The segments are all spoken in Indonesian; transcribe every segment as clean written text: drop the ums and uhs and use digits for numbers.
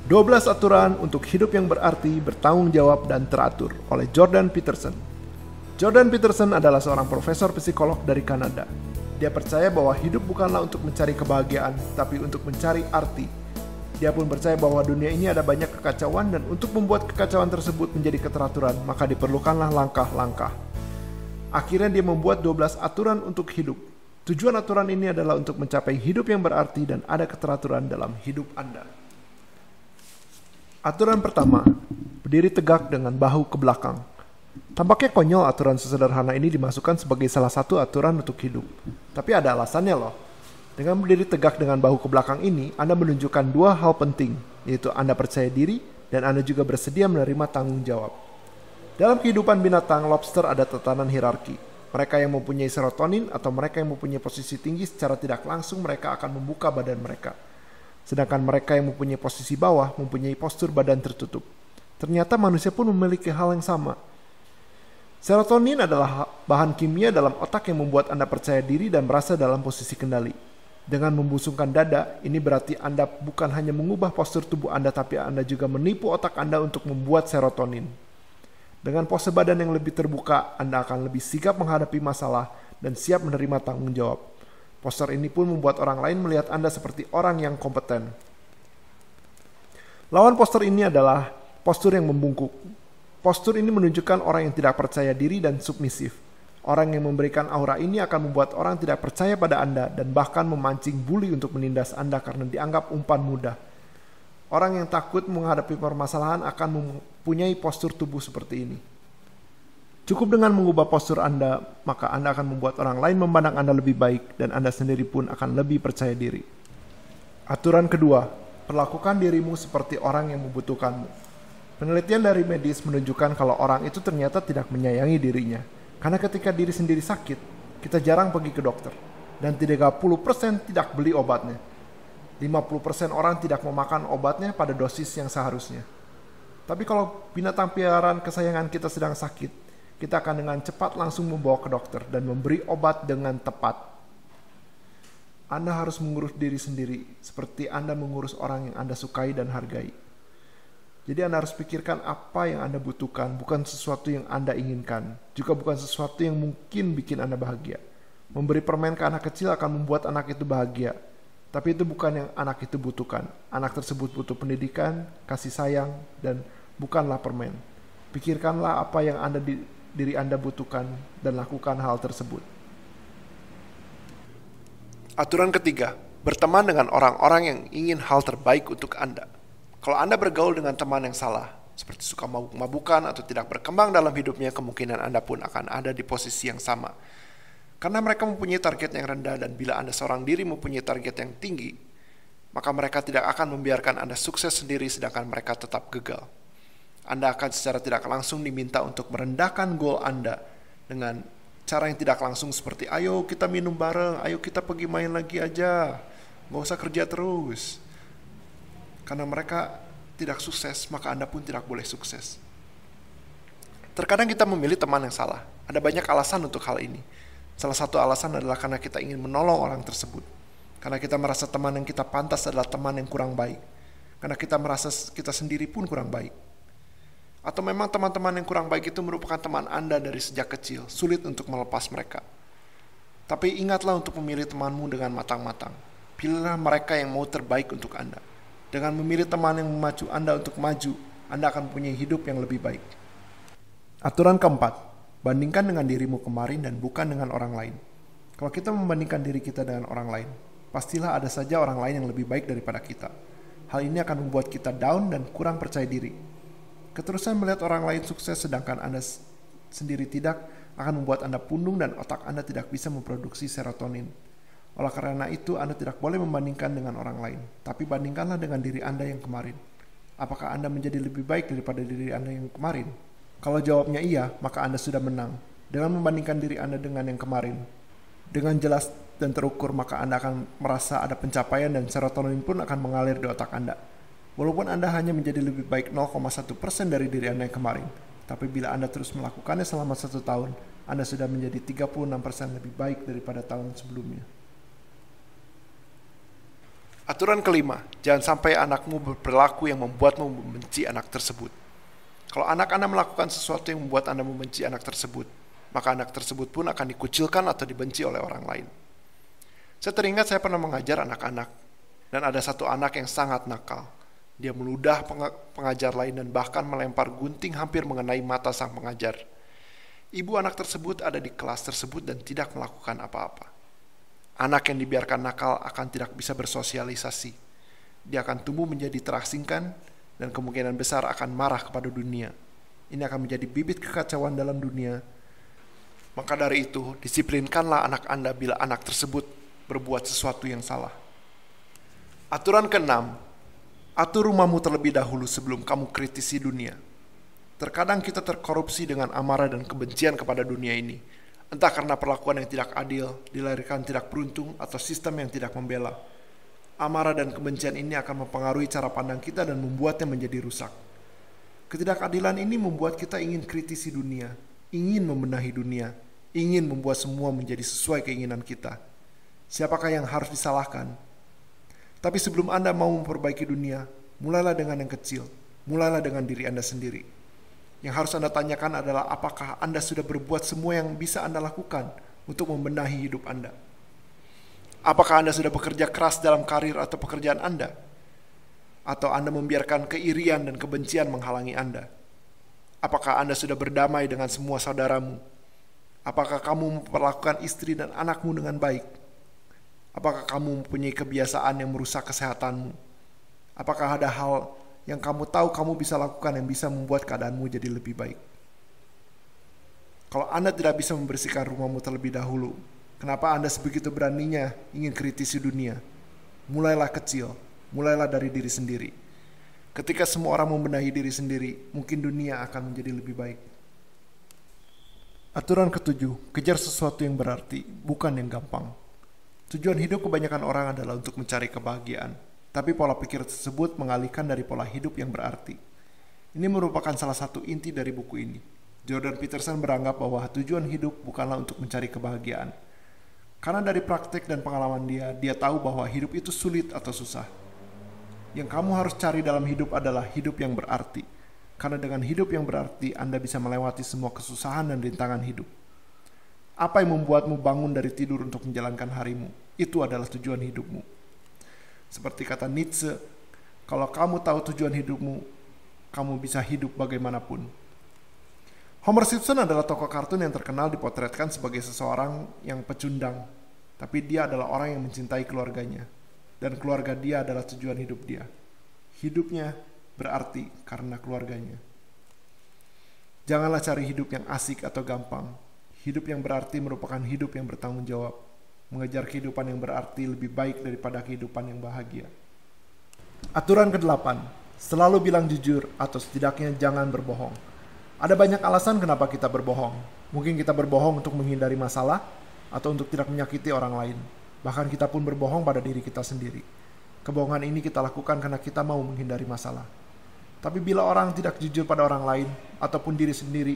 12 aturan untuk hidup yang berarti, bertanggung jawab, dan teratur oleh Jordan Peterson. Jordan Peterson adalah seorang profesor psikolog dari Kanada. Dia percaya bahwa hidup bukanlah untuk mencari kebahagiaan, tapi untuk mencari arti. Dia pun percaya bahwa dunia ini ada banyak kekacauan dan untuk membuat kekacauan tersebut menjadi keteraturan, maka diperlukanlah langkah-langkah. Akhirnya dia membuat 12 aturan untuk hidup. Tujuan aturan ini adalah untuk mencapai hidup yang berarti dan ada keteraturan dalam hidup Anda. Aturan pertama, berdiri tegak dengan bahu ke belakang. Tampaknya konyol aturan sesederhana ini dimasukkan sebagai salah satu aturan untuk hidup. Tapi ada alasannya loh. Dengan berdiri tegak dengan bahu ke belakang ini, Anda menunjukkan dua hal penting, yaitu Anda percaya diri dan Anda juga bersedia menerima tanggung jawab. Dalam kehidupan binatang, lobster ada tatanan hierarki. Mereka yang mempunyai serotonin atau mereka yang mempunyai posisi tinggi secara tidak langsung mereka akan membuka badan mereka. Sedangkan mereka yang mempunyai posisi bawah mempunyai postur badan tertutup. Ternyata manusia pun memiliki hal yang sama. Serotonin adalah bahan kimia dalam otak yang membuat Anda percaya diri dan merasa dalam posisi kendali. Dengan membusungkan dada, ini berarti Anda bukan hanya mengubah postur tubuh Anda, tapi Anda juga menipu otak Anda untuk membuat serotonin. Dengan pose badan yang lebih terbuka, Anda akan lebih sigap menghadapi masalah dan siap menerima tanggung jawab. Postur ini pun membuat orang lain melihat Anda seperti orang yang kompeten. Lawan postur ini adalah postur yang membungkuk. Postur ini menunjukkan orang yang tidak percaya diri dan submisif. Orang yang memberikan aura ini akan membuat orang tidak percaya pada Anda dan bahkan memancing bully untuk menindas Anda karena dianggap umpan mudah. Orang yang takut menghadapi permasalahan akan mempunyai postur tubuh seperti ini. Cukup dengan mengubah postur Anda, maka Anda akan membuat orang lain memandang Anda lebih baik dan Anda sendiri pun akan lebih percaya diri. Aturan kedua, perlakukan dirimu seperti orang yang membutuhkanmu. Penelitian dari medis menunjukkan kalau orang itu ternyata tidak menyayangi dirinya. Karena ketika diri sendiri sakit, kita jarang pergi ke dokter. Dan 30% tidak beli obatnya. 50% orang tidak memakan obatnya pada dosis yang seharusnya. Tapi kalau binatang piaraan kesayangan kita sedang sakit, kita akan dengan cepat langsung membawa ke dokter dan memberi obat dengan tepat. Anda harus mengurus diri sendiri seperti Anda mengurus orang yang Anda sukai dan hargai. Jadi Anda harus pikirkan apa yang Anda butuhkan, bukan sesuatu yang Anda inginkan. Juga bukan sesuatu yang mungkin bikin Anda bahagia. Memberi permen ke anak kecil akan membuat anak itu bahagia. Tapi itu bukan yang anak itu butuhkan. Anak tersebut butuh pendidikan, kasih sayang, dan bukanlah permen. Pikirkanlah apa yang diri Anda butuhkan dan lakukan hal tersebut. Aturan ketiga, berteman dengan orang-orang yang ingin hal terbaik untuk Anda. Kalau Anda bergaul dengan teman yang salah, seperti suka mabuk-mabukan atau tidak berkembang dalam hidupnya, kemungkinan Anda pun akan ada di posisi yang sama. Karena mereka mempunyai target yang rendah dan bila Anda seorang diri mempunyai target yang tinggi, maka mereka tidak akan membiarkan Anda sukses sendiri sedangkan mereka tetap gagal. Anda akan secara tidak langsung diminta untuk merendahkan goal Anda dengan cara yang tidak langsung seperti ayo kita minum bareng, ayo kita pergi main lagi aja, gak usah kerja terus. Karena mereka tidak sukses, maka Anda pun tidak boleh sukses. Terkadang kita memilih teman yang salah. Ada banyak alasan untuk hal ini. Salah satu alasan adalah karena kita ingin menolong orang tersebut. Karena kita merasa teman yang kita pantas adalah teman yang kurang baik. Karena kita merasa kita sendiri pun kurang baik. Atau memang teman-teman yang kurang baik itu merupakan teman Anda dari sejak kecil, sulit untuk melepas mereka. Tapi ingatlah untuk memilih temanmu dengan matang-matang. Pilihlah mereka yang mau terbaik untuk Anda. Dengan memilih teman yang memacu Anda untuk maju, Anda akan mempunyai hidup yang lebih baik. Aturan keempat, bandingkan dengan dirimu kemarin dan bukan dengan orang lain. Kalau kita membandingkan diri kita dengan orang lain, pastilah ada saja orang lain yang lebih baik daripada kita. Hal ini akan membuat kita down dan kurang percaya diri. Keterusan melihat orang lain sukses sedangkan Anda sendiri tidak akan membuat Anda pundung dan otak Anda tidak bisa memproduksi serotonin. Oleh karena itu, Anda tidak boleh membandingkan dengan orang lain, tapi bandingkanlah dengan diri Anda yang kemarin. Apakah Anda menjadi lebih baik daripada diri Anda yang kemarin? Kalau jawabnya iya, maka Anda sudah menang. Dengan membandingkan diri Anda dengan yang kemarin, dengan jelas dan terukur, maka Anda akan merasa ada pencapaian dan serotonin pun akan mengalir di otak Anda. Walaupun Anda hanya menjadi lebih baik 0,1% dari diri Anda yang kemarin, tapi bila Anda terus melakukannya selama 1 tahun, Anda sudah menjadi 36% lebih baik daripada tahun sebelumnya. Aturan kelima, jangan sampai anakmu berperilaku yang membuatmu membenci anak tersebut. Kalau anak Anda melakukan sesuatu yang membuat Anda membenci anak tersebut, maka anak tersebut pun akan dikucilkan atau dibenci oleh orang lain. Saya teringat saya pernah mengajar anak-anak, dan ada satu anak yang sangat nakal. Dia meludah pengajar lain dan bahkan melempar gunting hampir mengenai mata sang pengajar. Ibu anak tersebut ada di kelas tersebut dan tidak melakukan apa-apa. Anak yang dibiarkan nakal akan tidak bisa bersosialisasi. Dia akan tumbuh menjadi terasingkan dan kemungkinan besar akan marah kepada dunia. Ini akan menjadi bibit kekacauan dalam dunia. Maka dari itu, disiplinkanlah anak Anda bila anak tersebut berbuat sesuatu yang salah. Aturan keenam, atur rumahmu terlebih dahulu sebelum kamu kritisi dunia. Terkadang kita terkorupsi dengan amarah dan kebencian kepada dunia ini. Entah karena perlakuan yang tidak adil, dilahirkan tidak beruntung, atau sistem yang tidak membela. Amarah dan kebencian ini akan mempengaruhi cara pandang kita dan membuatnya menjadi rusak. Ketidakadilan ini membuat kita ingin kritisi dunia, ingin membenahi dunia, ingin membuat semua menjadi sesuai keinginan kita. Siapakah yang harus disalahkan? Tapi sebelum Anda mau memperbaiki dunia, mulailah dengan yang kecil, mulailah dengan diri Anda sendiri. Yang harus Anda tanyakan adalah apakah Anda sudah berbuat semua yang bisa Anda lakukan untuk membenahi hidup Anda? Apakah Anda sudah bekerja keras dalam karir atau pekerjaan Anda? Atau Anda membiarkan keirian dan kebencian menghalangi Anda? Apakah Anda sudah berdamai dengan semua saudaramu? Apakah kamu memperlakukan istri dan anakmu dengan baik? Apakah kamu mempunyai kebiasaan yang merusak kesehatanmu? Apakah ada hal yang kamu tahu kamu bisa lakukan yang bisa membuat keadaanmu jadi lebih baik? Kalau Anda tidak bisa membersihkan rumahmu terlebih dahulu, kenapa Anda sebegitu beraninya ingin kritisi dunia? Mulailah kecil, mulailah dari diri sendiri. Ketika semua orang membenahi diri sendiri, mungkin dunia akan menjadi lebih baik. Aturan ketujuh, kejar sesuatu yang berarti, bukan yang gampang. Tujuan hidup kebanyakan orang adalah untuk mencari kebahagiaan. Tapi pola pikir tersebut mengalihkan dari pola hidup yang berarti. Ini merupakan salah satu inti dari buku ini. Jordan Peterson beranggap bahwa tujuan hidup bukanlah untuk mencari kebahagiaan. Karena dari praktik dan pengalaman dia tahu bahwa hidup itu sulit atau susah. Yang kamu harus cari dalam hidup adalah hidup yang berarti. Karena dengan hidup yang berarti, Anda bisa melewati semua kesusahan dan rintangan hidup. Apa yang membuatmu bangun dari tidur untuk menjalankan harimu? Itu adalah tujuan hidupmu. Seperti kata Nietzsche, kalau kamu tahu tujuan hidupmu, kamu bisa hidup bagaimanapun. Homer Simpson adalah tokoh kartun yang terkenal dipotretkan sebagai seseorang yang pecundang, tapi dia adalah orang yang mencintai keluarganya, dan keluarga dia adalah tujuan hidup dia. Hidupnya berarti karena keluarganya. Janganlah cari hidup yang asik atau gampang. Hidup yang berarti merupakan hidup yang bertanggung jawab. Mengejar kehidupan yang berarti lebih baik daripada kehidupan yang bahagia. Aturan ke-8, selalu bilang jujur atau setidaknya jangan berbohong. Ada banyak alasan kenapa kita berbohong. Mungkin kita berbohong untuk menghindari masalah atau untuk tidak menyakiti orang lain. Bahkan kita pun berbohong pada diri kita sendiri. Kebohongan ini kita lakukan karena kita mau menghindari masalah. Tapi bila orang tidak jujur pada orang lain ataupun diri sendiri,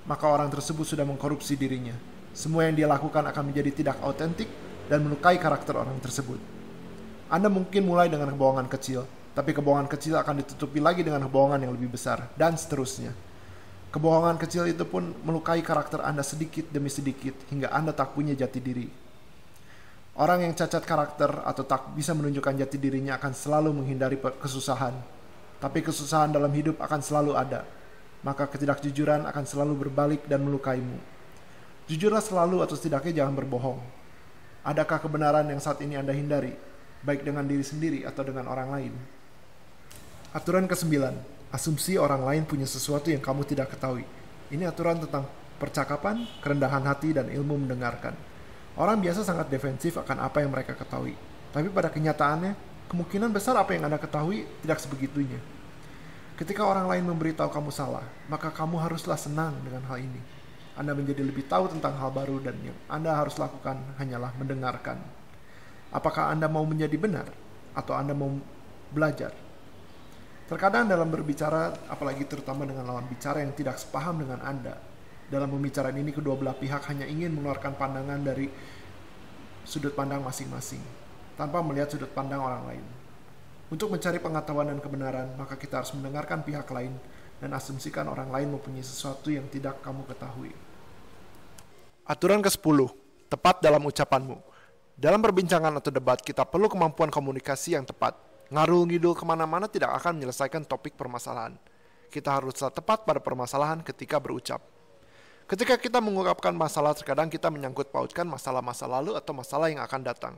maka orang tersebut sudah mengkorupsi dirinya. Semua yang dia lakukan akan menjadi tidak autentik dan melukai karakter orang tersebut. Anda mungkin mulai dengan kebohongan kecil, tapi kebohongan kecil akan ditutupi lagi dengan kebohongan yang lebih besar, dan seterusnya. Kebohongan kecil itu pun melukai karakter Anda sedikit demi sedikit, hingga Anda tak punya jati diri. Orang yang cacat karakter atau tak bisa menunjukkan jati dirinya akan selalu menghindari kesusahan. Tapi kesusahan dalam hidup akan selalu ada. Maka ketidakjujuran akan selalu berbalik dan melukaimu. Jujurlah selalu atau setidaknya jangan berbohong. Adakah kebenaran yang saat ini Anda hindari, baik dengan diri sendiri atau dengan orang lain? Aturan ke-9, asumsi orang lain punya sesuatu yang kamu tidak ketahui. Ini aturan tentang percakapan, kerendahan hati, dan ilmu mendengarkan. Orang biasa sangat defensif akan apa yang mereka ketahui. Tapi pada kenyataannya, kemungkinan besar apa yang Anda ketahui tidak sebegitunya. Ketika orang lain memberitahu kamu salah, maka kamu haruslah senang dengan hal ini. Anda menjadi lebih tahu tentang hal baru dan yang Anda harus lakukan hanyalah mendengarkan. Apakah Anda mau menjadi benar atau Anda mau belajar? Terkadang dalam berbicara, apalagi terutama dengan lawan bicara yang tidak sepaham dengan Anda, dalam pembicaraan ini kedua belah pihak hanya ingin mengeluarkan pandangan dari sudut pandang masing-masing. tanpa melihat sudut pandang orang lain. Untuk mencari pengetahuan dan kebenaran, maka kita harus mendengarkan pihak lain dan asumsikan orang lain mempunyai sesuatu yang tidak kamu ketahui. Aturan ke-10, tepat dalam ucapanmu. Dalam perbincangan atau debat, kita perlu kemampuan komunikasi yang tepat. Ngarul-ngidul kemana-mana tidak akan menyelesaikan topik permasalahan. Kita haruslah tepat pada permasalahan ketika berucap. Ketika kita mengungkapkan masalah, terkadang kita menyangkut pautkan masalah masa lalu atau masalah yang akan datang.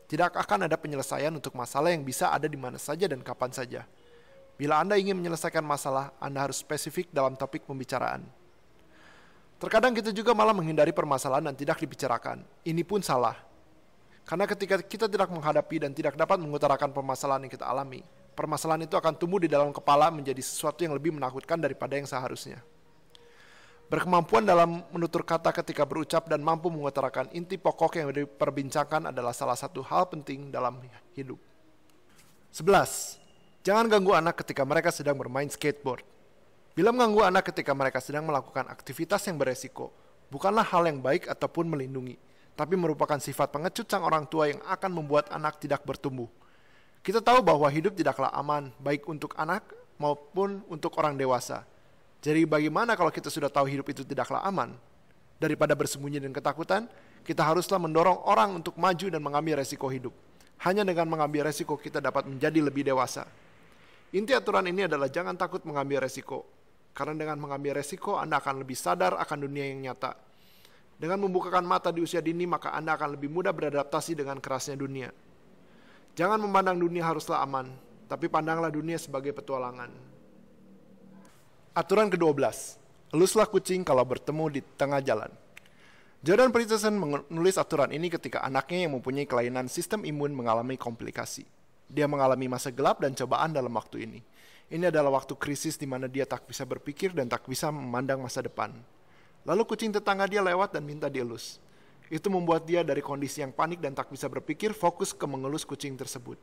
Tidak akan ada penyelesaian untuk masalah yang bisa ada di mana saja dan kapan saja. Bila Anda ingin menyelesaikan masalah, Anda harus spesifik dalam topik pembicaraan. Terkadang kita juga malah menghindari permasalahan dan tidak dibicarakan. Ini pun salah. Karena ketika kita tidak menghadapi dan tidak dapat mengutarakan permasalahan yang kita alami, permasalahan itu akan tumbuh di dalam kepala menjadi sesuatu yang lebih menakutkan daripada yang seharusnya. Berkemampuan dalam menutur kata ketika berucap dan mampu mengutarakan inti pokok yang diperbincangkan adalah salah satu hal penting dalam hidup. 11. Jangan ganggu anak ketika mereka sedang bermain skateboard. Bila mengganggu anak ketika mereka sedang melakukan aktivitas yang beresiko, bukanlah hal yang baik ataupun melindungi, tapi merupakan sifat pengecut sang orang tua yang akan membuat anak tidak bertumbuh. Kita tahu bahwa hidup tidaklah aman, baik untuk anak maupun untuk orang dewasa. Jadi bagaimana kalau kita sudah tahu hidup itu tidaklah aman? Daripada bersembunyi dan ketakutan, kita haruslah mendorong orang untuk maju dan mengambil resiko hidup. Hanya dengan mengambil resiko kita dapat menjadi lebih dewasa. Inti aturan ini adalah jangan takut mengambil resiko. Karena dengan mengambil resiko, Anda akan lebih sadar akan dunia yang nyata. Dengan membukakan mata di usia dini, maka Anda akan lebih mudah beradaptasi dengan kerasnya dunia. Jangan memandang dunia haruslah aman, tapi pandanglah dunia sebagai petualangan. Aturan ke-12, eluslah kucing kalau bertemu di tengah jalan. Jordan Peterson menulis aturan ini ketika anaknya yang mempunyai kelainan sistem imun mengalami komplikasi. Dia mengalami masa gelap dan cobaan dalam waktu ini. Ini adalah waktu krisis di mana dia tak bisa berpikir dan tak bisa memandang masa depan. Lalu kucing tetangga dia lewat dan minta dielus. Itu membuat dia dari kondisi yang panik dan tak bisa berpikir fokus ke mengelus kucing tersebut.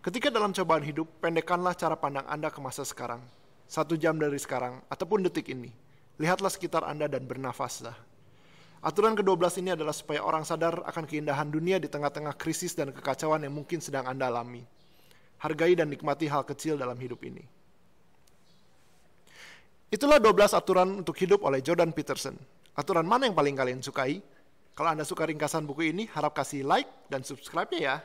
Ketika dalam cobaan hidup, pendekkanlah cara pandang Anda ke masa sekarang. 1 jam dari sekarang, ataupun detik ini. Lihatlah sekitar Anda dan bernafaslah. Aturan ke-12 ini adalah supaya orang sadar akan keindahan dunia di tengah-tengah krisis dan kekacauan yang mungkin sedang Anda alami. Hargai dan nikmati hal kecil dalam hidup ini. Itulah 12 aturan untuk hidup oleh Jordan Peterson. Aturan mana yang paling kalian sukai? Kalau Anda suka ringkasan buku ini, harap kasih like dan subscribe-nya ya.